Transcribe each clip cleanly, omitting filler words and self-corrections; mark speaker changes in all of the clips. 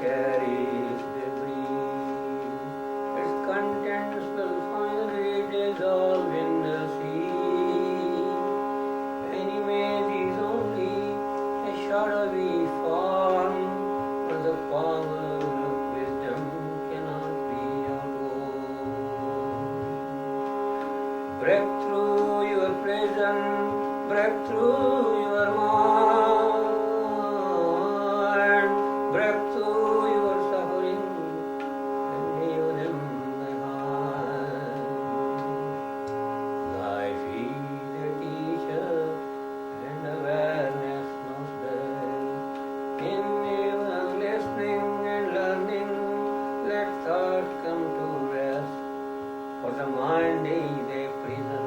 Speaker 1: carries the breeze. Its contents will finally dissolve in the sea. Anyway, it is only a shadowy form, but the power of wisdom cannot be outworn. Break through your prison, break through your mind, break through your suffering, and leave them behind. Life is a teacher, and awareness knows best. In even listening and learning, let thought come to rest. For the mind is a prison,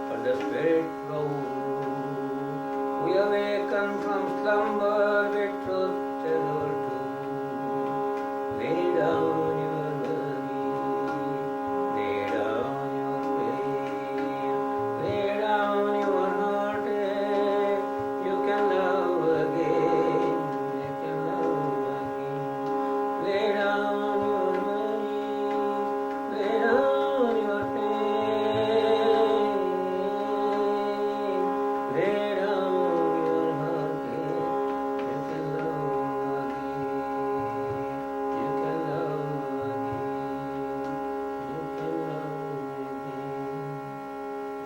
Speaker 1: for the spirit roam. We awaken from slumber with truth hitherto. Lay down your worry, lay down your pain, lay down your heartache. You can love again, you can love again. Lay down your worry, lay down your pain, lay down your heartache. You can love again, you can love again, you can love again,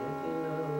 Speaker 1: you can love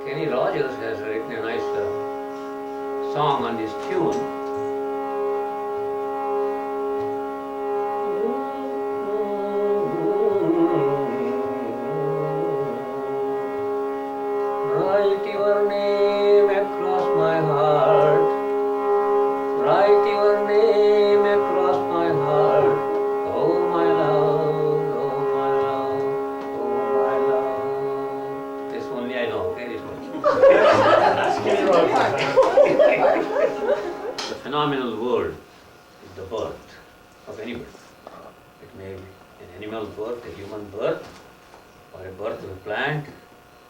Speaker 1: Kenny Rogers has written a nice song on this tune. Write your name across my heart. Write your name across my heart. Oh my love, oh my love, oh my love. This only I know, okay? This one. The phenomenal world is the birth of any birth. It may be an animal birth, a human birth, or a birth of a plant,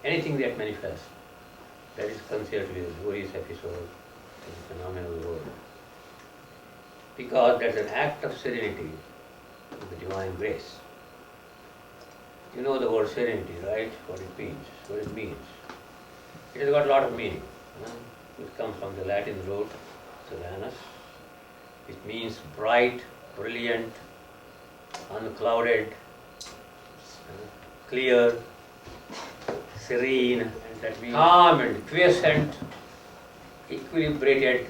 Speaker 1: anything that manifests. That is considered to be a glorious episode in the phenomenal world. Because that's an act of serenity of the divine grace. You know the word serenity, right? What it means. What it means. It has got a lot of meaning. It comes from the Latin root serenus. It means bright brilliant, unclouded, clear, serene,
Speaker 2: And that means
Speaker 1: calm and quiescent, equilibrated,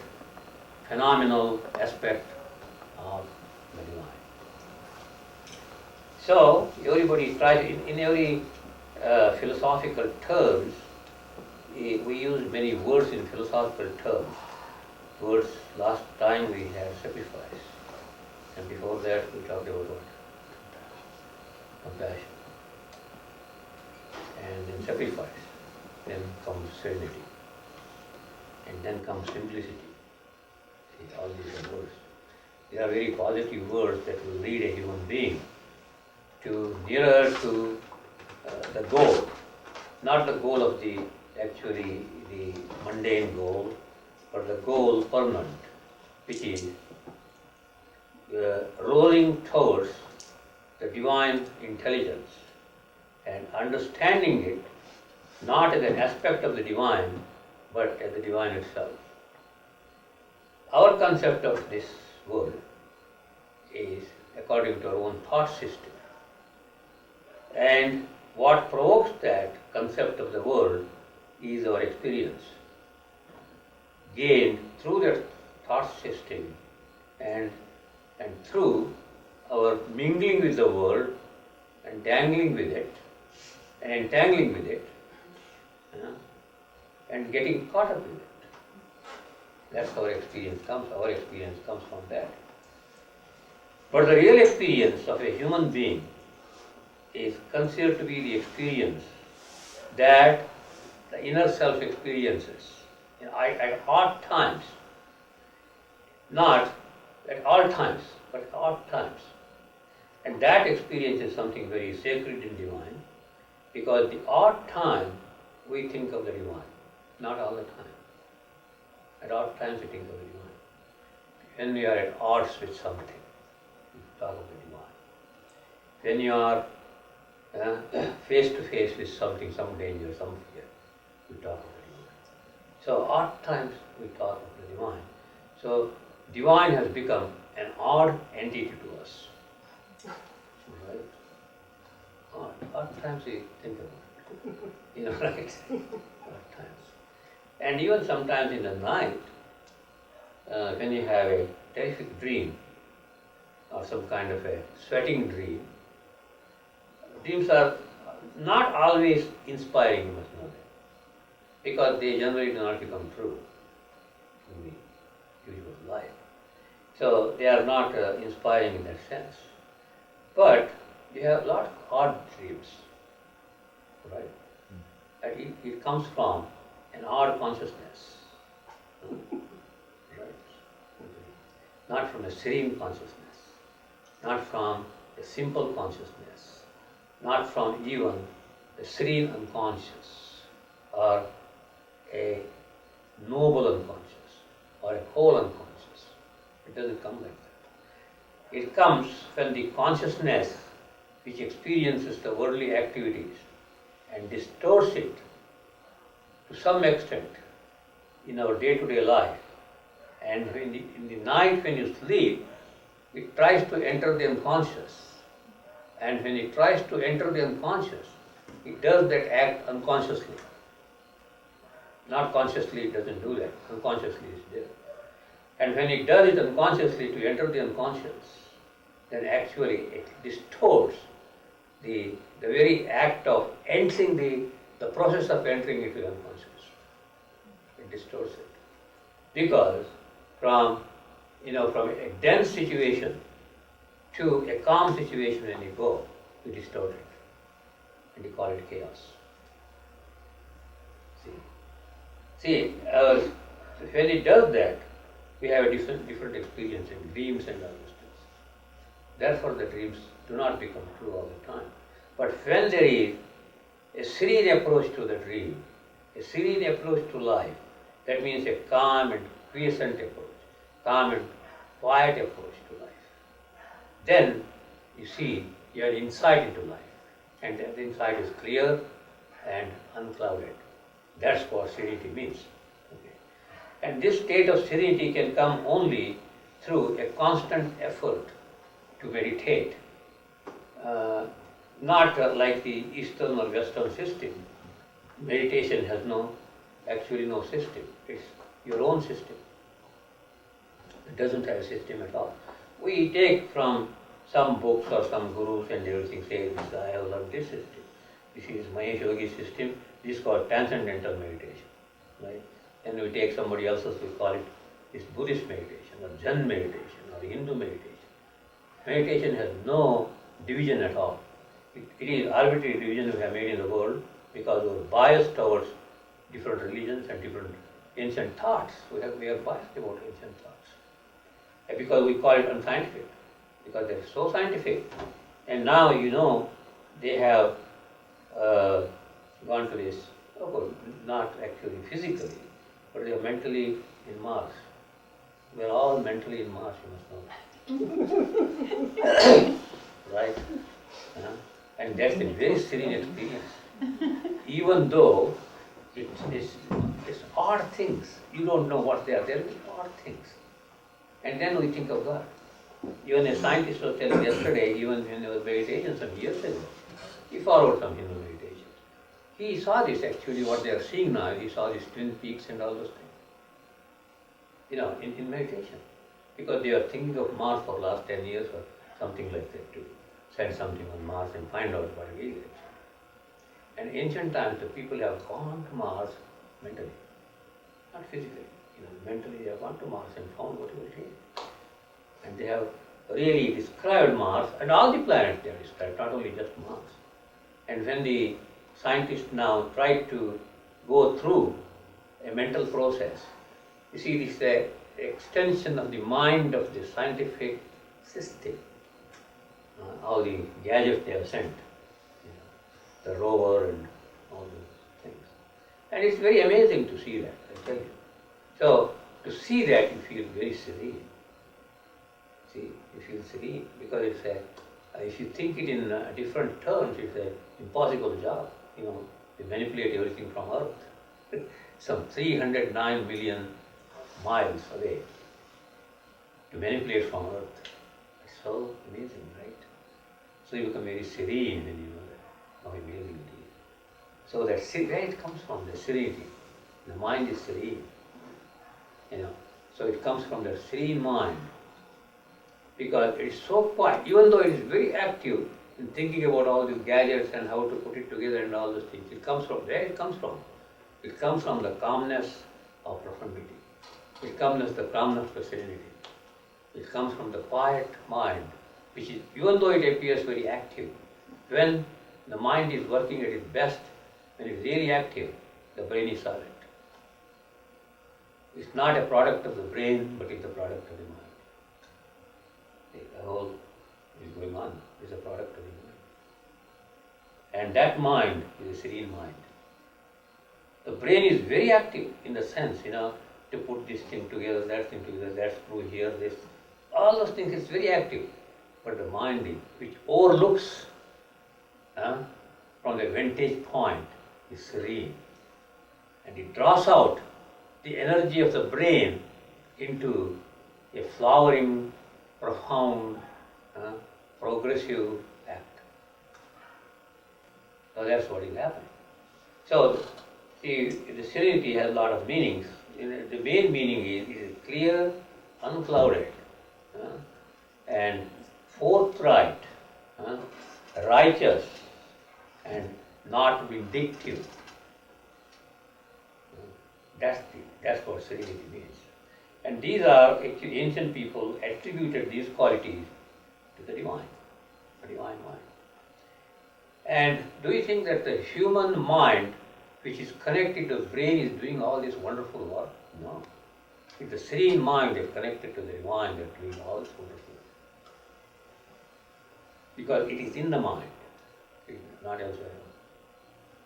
Speaker 1: phenomenal aspect of the divine. So, everybody tries, in every philosophical terms, we use many words in philosophical terms. Words, last time we had sacrifice, and before that we talked about what? Compassion. And then sacrifice, then comes serenity, and then comes simplicity. See, all these are words. They are very positive words that will lead a human being to nearer to the goal, not the goal of the mundane goal, but the goal permanent, which is rolling towards the divine intelligence and understanding it not as an aspect of the divine, but as the divine itself. Our concept of this world is according to our own thought system. And what provokes that concept of the world is our experience gained through that thought system and through our mingling with the world and dangling with it and entangling with it and getting caught up with it. That's how our experience comes. Our experience comes from that. But the real experience of a human being is considered to be the experience that the inner self experiences at odd times, not at all times, but at odd times. And that experience is something very sacred and divine, because the odd time we think of the divine, not all the time. At odd times we think of the divine. When we are at odds with something, we talk of the divine. When you are face to face with something, some danger, some fear, we talk of the divine. So odd times we talk of the divine. So divine has become an odd entity to us. Right? Odd times we think about it. Right? Odd times. And even sometimes in the night, when you have a terrific dream or some kind of a sweating dream, dreams are not always inspiring, you must know that, because they generally do not become true in the usual life. So they are not inspiring in that sense. But you have a lot of odd dreams, right? And it comes from an odd consciousness, right? Not from a serene consciousness, not from a simple consciousness, not from even a serene unconscious or a noble unconscious or a whole unconscious. It doesn't come like that. It comes when the consciousness which experiences the worldly activities and distorts it to some extent in our day-to-day life, and in the night when you sleep, it tries to enter the unconscious, and when it tries to enter the unconscious, it does that act unconsciously. Not consciously, it doesn't do that. Unconsciously it's there. And when it does it unconsciously to enter the unconscious, then actually it distorts the very act of entering the process of entering into the unconscious. It distorts it. Because from a dense situation to a calm situation when you go, you distort it. And you call it chaos. See, when it does that, we have a different experience in dreams and other things. Therefore, the dreams do not become true all the time. But when there is a serene approach to the dream, a serene approach to life, that means a calm and quiescent approach, calm and quiet approach to life, then you see you have insight into life, and that insight is clear and unclouded. That's what serenity means. Okay. And this state of serenity can come only through a constant effort to meditate. Not like the Eastern or Western system. Meditation has actually no system. It's your own system. It doesn't have a system at all. We take from some books or some gurus and everything, say, I have learned this system. This is Mahesh Yogi's system. This is called transcendental meditation. Right? Then we take somebody else's, we call it this Buddhist meditation or Zen meditation or Hindu meditation. Meditation has no division at all. It is arbitrary division we have made in the world because we are biased towards different religions and different ancient thoughts. We are biased about ancient thoughts. And because we call it unscientific, because they are so scientific. And now, they have gone to this, not actually physically, but they are mentally in Mars. We are all mentally in Mars, you must know. Right? And that's a very serene experience. Even though it's odd things, you don't know what they are. They are odd things. And then we think of God. Even a scientist was telling yesterday, even when there was meditation some years ago, he followed some Hindu meditation. He saw this actually, what they are seeing now, he saw these twin peaks and all those things. In meditation. Because they are thinking of Mars for the last 10 years or something like that to send something on Mars and find out what it is. And ancient times, the people have gone to Mars mentally, not physically. Mentally they have gone to Mars and found what it is. And they have really described Mars and all the planets they have described, not only just Mars. And when the scientists now try to go through a mental process, you see, this is the extension of the mind of the scientific system. All the gadgets they have sent, the rover and all those things. And it's very amazing to see that, I tell you. So, to see that, you feel very serene. See, you feel serene because it's if you think it in different terms, it's an impossible job. To manipulate everything from Earth. Some 309 million miles away. To manipulate from Earth. It's so amazing, right? So you become very serene when you know that. How amazing it is. So that where it comes from, the serenity. The mind is serene. So it comes from the serene mind. Because it is so quiet, even though it is very active in thinking about all these gadgets and how to put it together and all those things. It comes from where it comes from. It comes from the calmness of profundity. It comes the calmness of serenity. It comes from the quiet mind, which is, even though it appears very active, when the mind is working at its best, when it is really active, the brain is silent. It's not a product of the brain, but it's a product of the mind. The whole is going on is a product of the mind. And that mind is a serene mind. The brain is very active in the sense, to put this thing together, that thing together, that screw here, this. All those things is very active. But the mind, which overlooks from the vantage point, is serene. And it draws out the energy of the brain into a flowering, profound, progressive act. So that's what is happening. So, see, the serenity has a lot of meanings. The main meaning is clear, unclouded, and forthright, righteous, and not vindictive. That's what serenity means. And these are actually ancient people attributed these qualities to the divine mind. And do you think that the human mind, which is connected to the brain, is doing all this wonderful work? No. It's the serene mind that is connected to the divine that is doing all this wonderful work. Because it is in the mind, it is not elsewhere.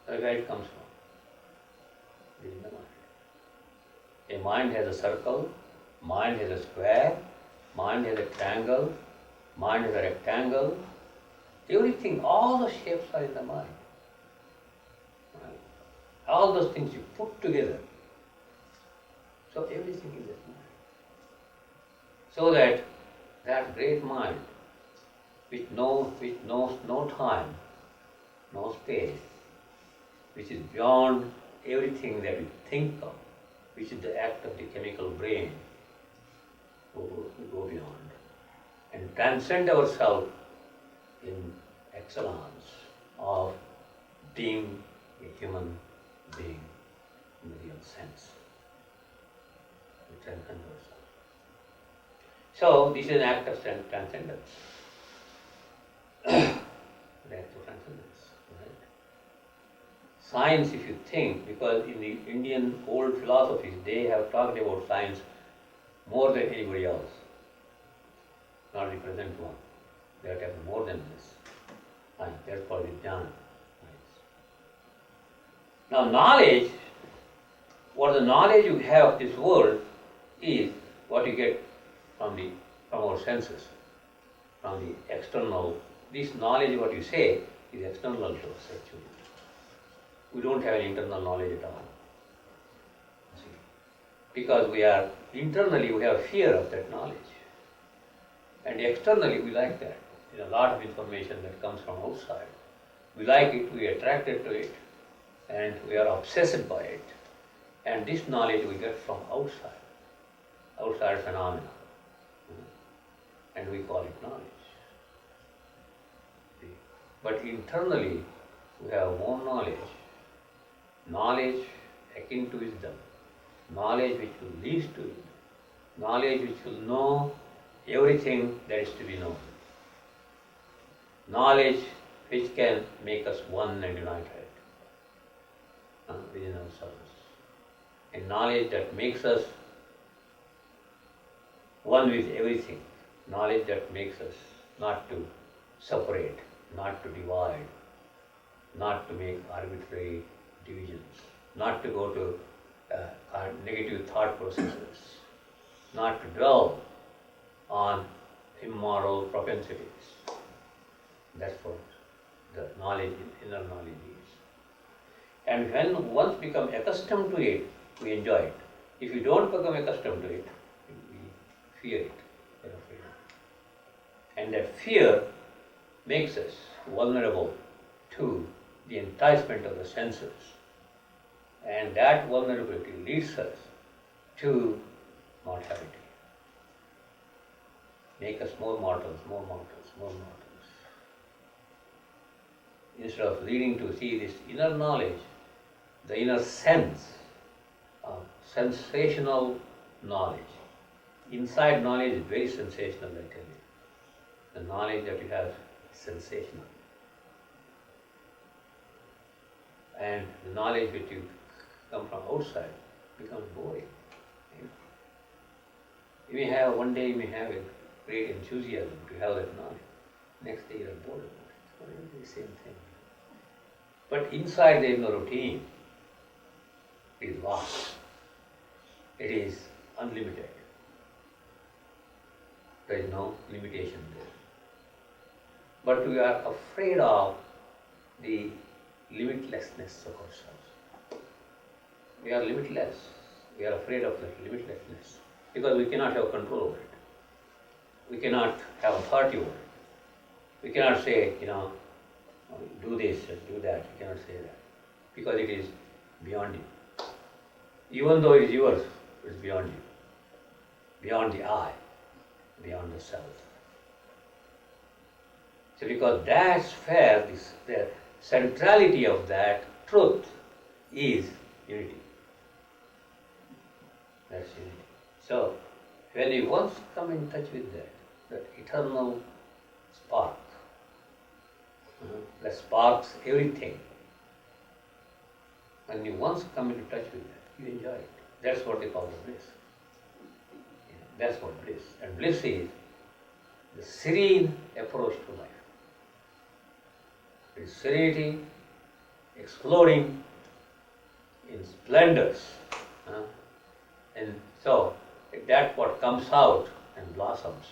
Speaker 1: That's where it comes from. It is in the mind. A mind has a circle, mind has a square, mind has a triangle, mind has a rectangle. Everything, all the shapes are in the mind. Right? All those things you put together. So everything is in the mind. So that great mind which knows no time, no space, which is beyond everything that we think of, which is the act of the chemical brain. We go beyond and transcend ourselves in excellence of being a human being in the real sense. We transcend ourselves. So this is an act of transcendence. An act of transcendence, right? Science, if you think, because in the Indian old philosophies, they have talked about science more than anybody else, not the present one. They have talked more than this. Science, that's called Vijnana. Now knowledge, what the knowledge you have of this world is what you get from our senses, from the external. This knowledge, what you say, is external to us actually. We don't have any internal knowledge at all. See? Because internally we have fear of that knowledge. And externally we like that. There's a lot of information that comes from outside. We like it, we are attracted to it, and we are obsessed by it. And this knowledge we get from outside phenomena. And we call it knowledge. See? But internally we have more knowledge akin to wisdom, knowledge which will lead to it, knowledge which will know everything that is to be known, knowledge which can make us one and united within ourselves, a knowledge that makes us one with everything, knowledge that makes us not to separate, not to divide, not to make arbitrary divisions, not to go to negative thought processes, not to dwell on immoral propensities. That's what the knowledge, inner knowledge is. And when once become accustomed to it, we enjoy it. If you don't become accustomed to it, we fear it. We're afraid of it. And that fear makes us vulnerable to the enticement of the senses. And that vulnerability leads us to mortality. Make us more mortals. Instead of leading to see this inner knowledge, the inner sense of sensational knowledge. Inside knowledge is very sensational, I tell you. The knowledge that you have is sensational. And the knowledge which you come from outside becomes boring. One day you may have a great enthusiasm to have that knowledge. Next day you are bored about it. It's the same thing. But inside there is no routine. It is vast. It is unlimited. There is no limitation there. But we are afraid of the limitlessness of ourselves. We are limitless. We are afraid of that limitlessness because we cannot have control over it. We cannot have authority over it. We cannot say, do this and do that. We cannot say that because it is beyond you. Even though it is yours, it is beyond you, beyond the I, beyond the self. So because that's where the centrality of that truth is unity. That's unity. So when you once come in touch with that eternal spark, that sparks everything, when you once come into touch with that, you enjoy it. That's what they call the bliss. That's what bliss. And bliss is the serene approach to life. It is serenity, exploding in splendors. And so that's what comes out and blossoms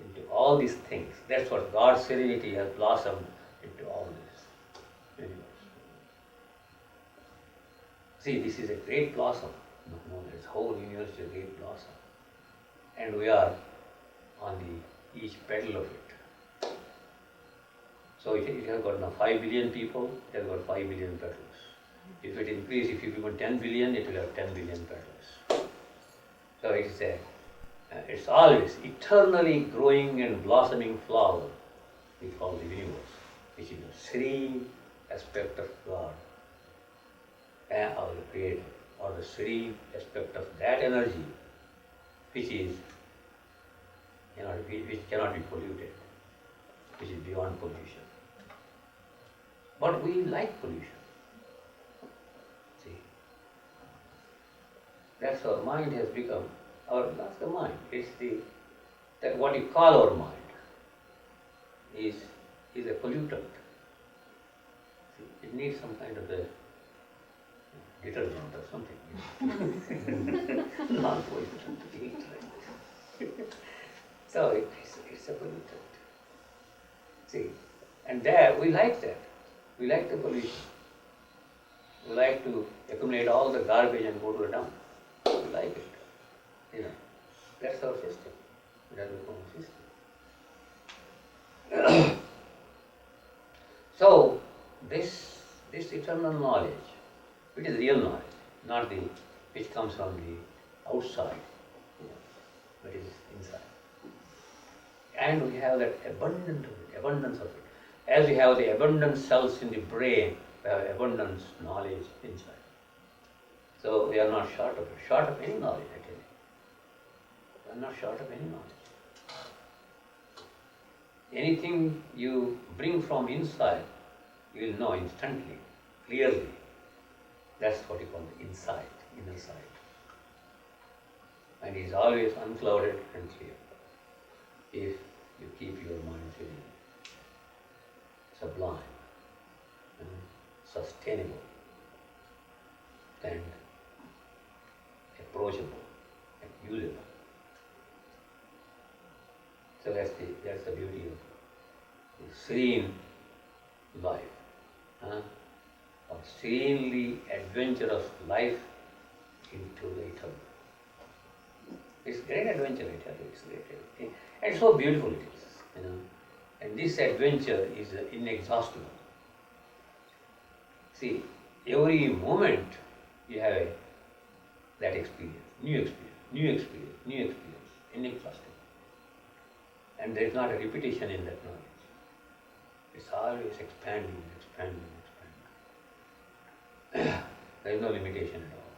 Speaker 1: into all these things. That's what God's serenity has blossomed into all this universe. See, this is a great blossom. This whole universe is a great blossom. And we are on each petal of it. So it has got now 5 billion people, it has got 5 billion petals. If it increases, if you become 10 billion, it will have 10 billion petals. So it's always eternally growing and blossoming flower we call the universe, which is the serene aspect of God or the Creator, or the serene aspect of that energy which cannot be polluted, which is beyond pollution. But we like pollution. See, that's our mind has become not the mind. It's that what you call our mind is a pollutant. See, it needs some kind of a detergent or something. Non-pollutant to eat like this. So it's a pollutant. See, and there we like that. We like the pollution. We like to accumulate all the garbage and go to the dump. We like it. That's our system. That has become a system. So this eternal knowledge, it is real knowledge, not the which comes from the outside, but is inside. And we have that abundance of it. As we have the abundant cells in the brain, we have abundance knowledge inside. So we are not short of any knowledge, I tell you. We are not short of any knowledge. Anything you bring from inside, you will know instantly, clearly. That's what you call the insight, inner sight. And it is always unclouded and clear if you keep your mind serene, sublime, sustainable, and approachable and usable. So that's the beauty of the serene life, or serenely adventurous life into the eternal. It's great adventure, I tell you. It's great adventure. And so beautiful it is, And this adventure is inexhaustible. See, every moment you have that experience, inexhaustible. And there is not a repetition in that knowledge. It's always expanding. There is no limitation at all.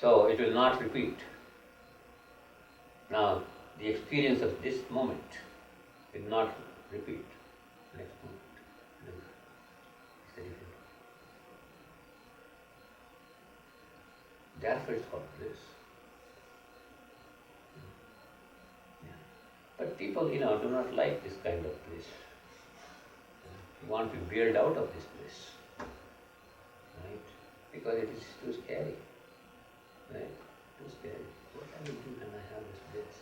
Speaker 1: So it will not repeat. Now, the experience of this moment will not repeat next moment. It's the different. Therefore, it's called bliss. But people, do not like this kind of bliss. You want to build out of this bliss, right? Because it is too scary, right? Too scary. What I will do when I have this bliss?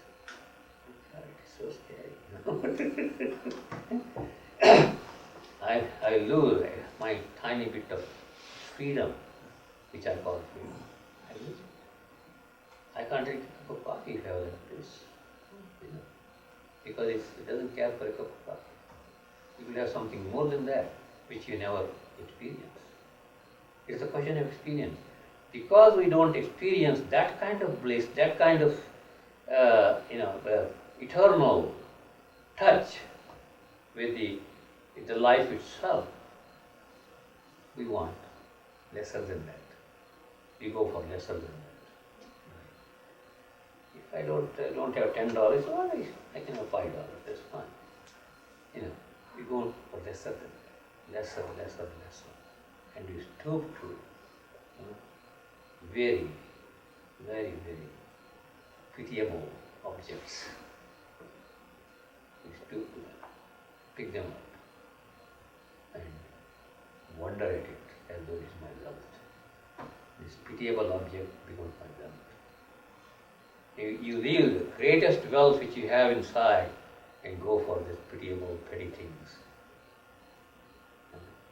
Speaker 1: God, it is so scary. I lose my tiny bit of freedom, which I call freedom. I lose it. I can't drink a cup of coffee if I have this, because it doesn't care for a cup of coffee. You will have something more than that, which you never experience. It's a question of experience. Because we don't experience that kind of bliss, that kind of, eternal touch with the life itself, we want lesser than that. We go for lesser than that. If I don't have $10, well, I can have $5. That's fine. We go for lesser than that, lesser, and we stoop to very, very, very pitiable objects. We stoop to them, pick them up, and wonder at it as though it's my wealth. This pitiable object becomes my wealth. You leave the greatest wealth which you have inside and go for these pitiable, petty things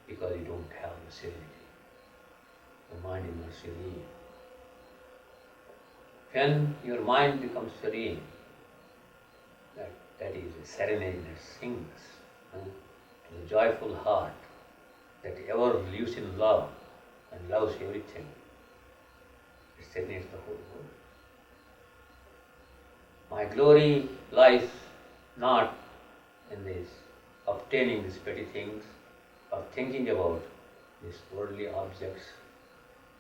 Speaker 1: because you don't have the serenity. The mind is not serene. When your mind becomes serene, that is a serenade that sings the joyful heart that ever lives in love and loves everything. It serenades the whole world. My glory lies not in this obtaining these petty things or thinking about these worldly objects,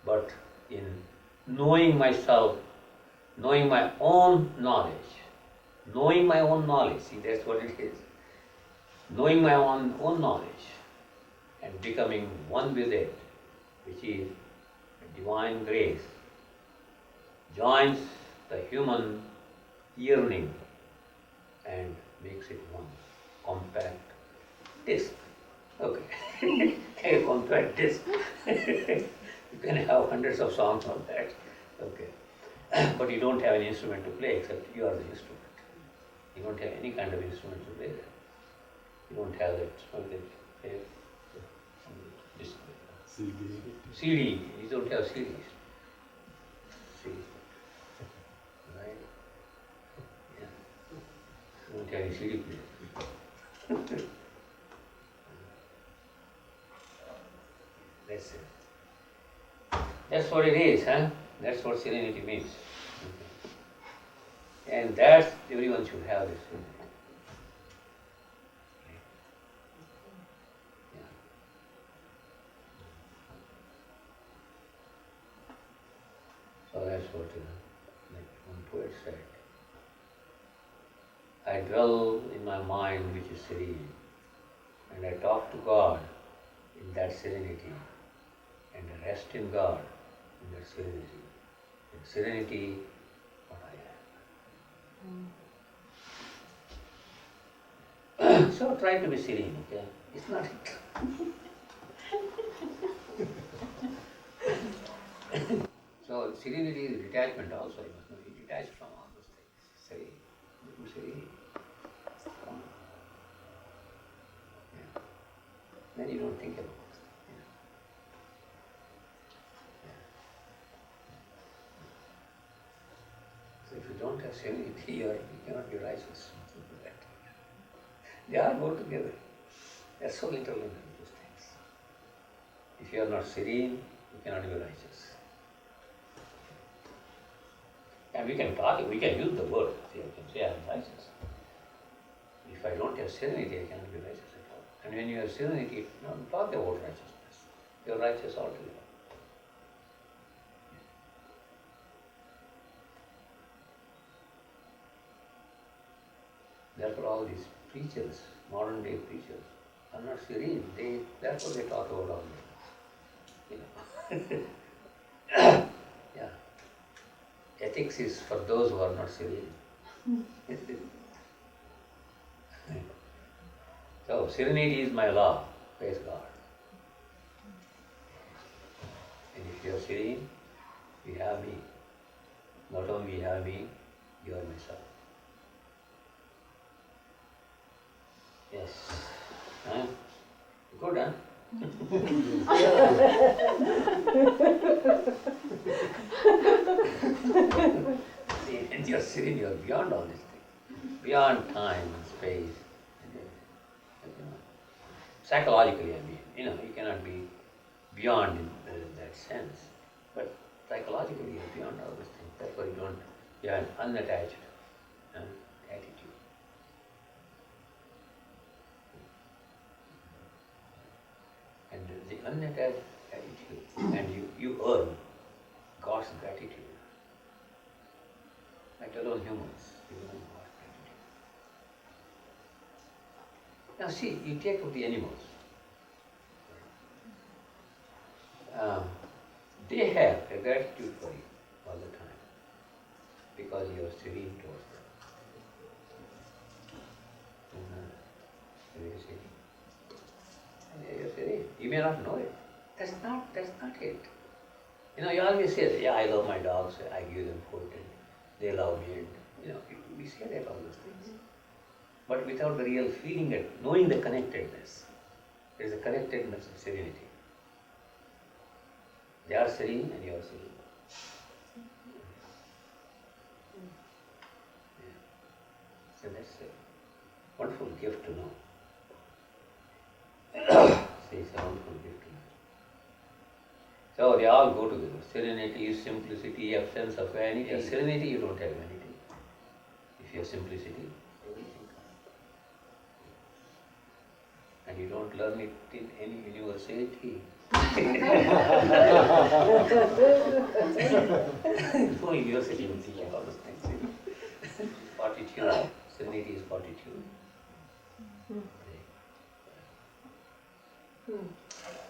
Speaker 1: but in knowing myself, knowing my own knowledge. Knowing my own knowledge, see, that's what it is. Knowing my own knowledge and becoming one with it, which is divine grace, joins the human yearning and makes it one compact disc. Okay, a compact disc. You can have hundreds of songs on that. Okay, but you don't have an instrument to play except you are the instrument. You don't have any kind of instrument to play there. You don't have that CD. You don't have CDs. See, right? Yeah. You don't have any CD player. That's it. That's what it is, huh? That's what serenity means. And that everyone should have this. Yeah. So that's what like one poet said. I dwell in my mind which is serene, and I talk to God in that serenity, and I rest in God in that serenity. In serenity, what I am. So try to be serene, okay? It's not So serenity is detachment also. You must know you detach from all those things. Serene. Become serene. Yeah. Then you don't think about it. Yeah. Yeah. So if you don't have serenity, you cannot be righteous. They all go together. They are so interlinked, those things. If you are not serene, you cannot be righteous. And we can talk, we can use the word. See, I can say I am righteous. If I don't have serenity, I cannot be righteous at all. And when you have serenity, don't talk about righteousness. You are righteous altogether. Therefore, all these preachers, modern day preachers, are not serene. That's what they talk about all day. You know. Yeah. Ethics is for those who are not serene. So, serenity is my law, praise God. And if you are serene, you have me. Not only you have me, you are myself. Yes. Huh? Good, huh? See, when you are serene, you are beyond all these things. Beyond time and space. Psychologically, I mean, you cannot be beyond in that sense. But psychologically, you are beyond all these things. That's why you have an unattached attitude. And the unattached attitude, and you earn God's gratitude. Let alone humans, you earn God's gratitude. Now see, you take up the animals. They have a gratitude for you all the time because you are serene towards them. You're serene. You're serene. You may not know it. That's not it. You always say, yeah, I love my dogs, I give them food, and they love me, and we say that all those things. But without the real feeling it, knowing the connectedness. There is a connectedness of serenity. They are serene and you are serene. Yeah. So that's a wonderful gift to know. around completely. So they all go together. Serenity is simplicity, absence of vanity. Serenity, you don't have vanity. If you have simplicity, everything comes. And you don't learn it in any university. No university will teach you all those things. Fortitude. Serenity is fortitude.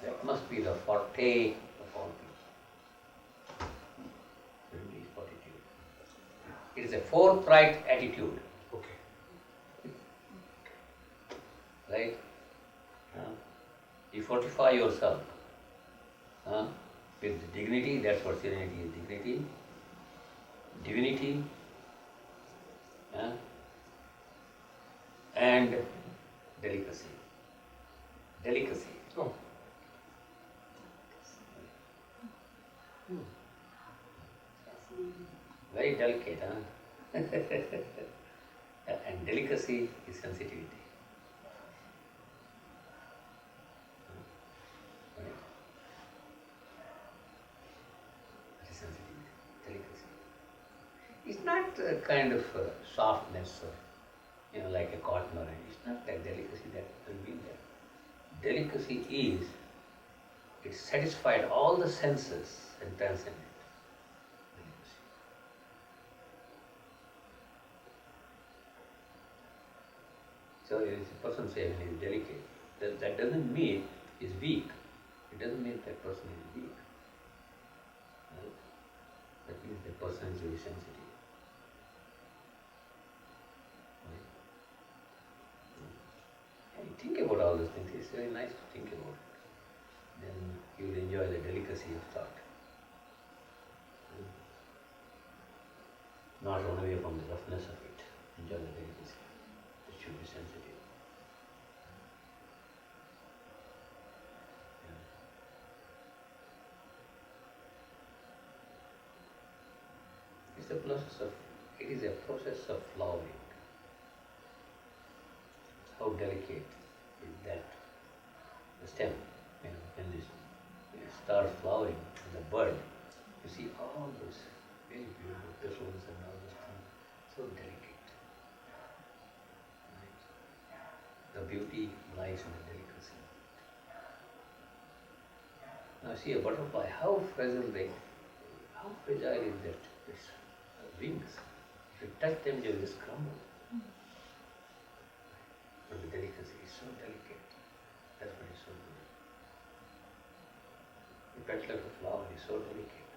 Speaker 1: That must be the forte of all people. Serenity is fortitude. It is a forthright attitude.
Speaker 2: Okay.
Speaker 1: Right? You fortify yourself with dignity. That's what serenity is. Dignity, divinity, and delicacy. Delicacy.
Speaker 2: Oh.
Speaker 1: Very delicate, huh? And delicacy is sensitivity. Right? That is sensitivity, delicacy. It's not a kind of softness or, like a cotton or anything. It's not that delicacy that has been there. Delicacy is, it satisfied all the senses and transcended. So if a person says he is delicate, that doesn't mean he is weak. It doesn't mean that person is weak. Right? That means that person is very sensitive. Right? And you think about all those things. It's very nice to think about it. Then you will enjoy the delicacy of thought. Not run away from the roughness of it. Enjoy the delicacy. It should be sensitive. It is a process of flowering. How delicate is that? The stem, when it starts flowering, the bud, you see all those very beautiful petals and all those things, so delicate. Right? The beauty lies in the delicacy. Now see a butterfly, how fragile is that? Its wings. If you touch them, they will just crumble. But the delicacy is so delicate. That's why it's so good. The petal of a flower is so delicate.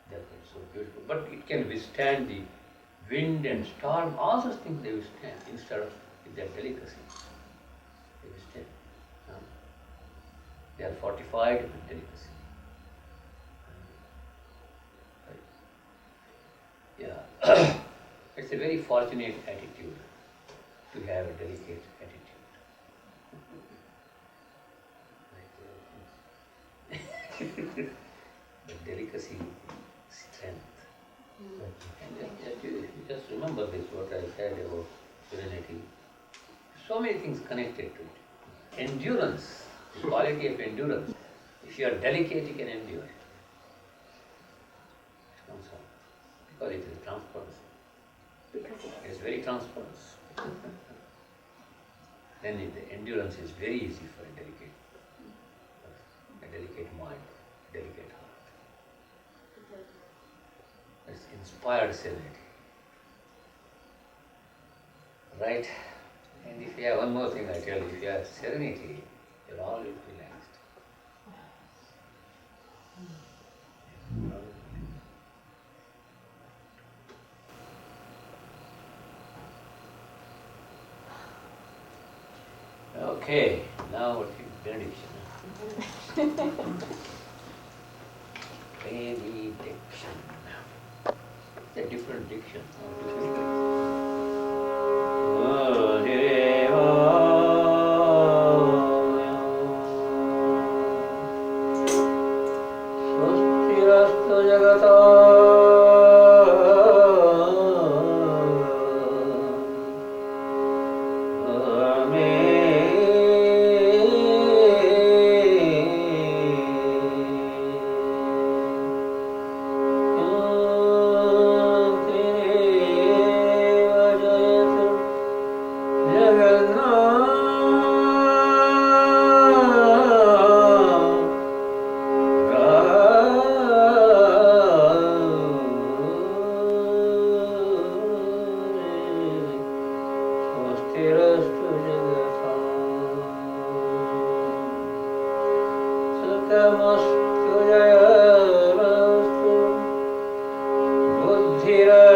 Speaker 1: That's why it's so beautiful. But it can withstand the wind and storm. All those things they withstand instead of with their delicacy. They withstand. They are fortified with delicacy. Yeah. It's a very fortunate attitude to have a delicate attitude. But delicacy, strength. And you just remember this, what I said about serenity. So many things connected to it. Endurance, the quality of endurance. If you are delicate, you can endure. It comes out. Because it is transparency. It is very transparent. Then the endurance is very easy for a delicate mind, a delicate heart. It's inspired serenity. Right? And if you have one more thing I tell you, if you have serenity, you're always relaxed. Okay, now what is benediction? Benediction. It's a different diction. Swastirastu jagata here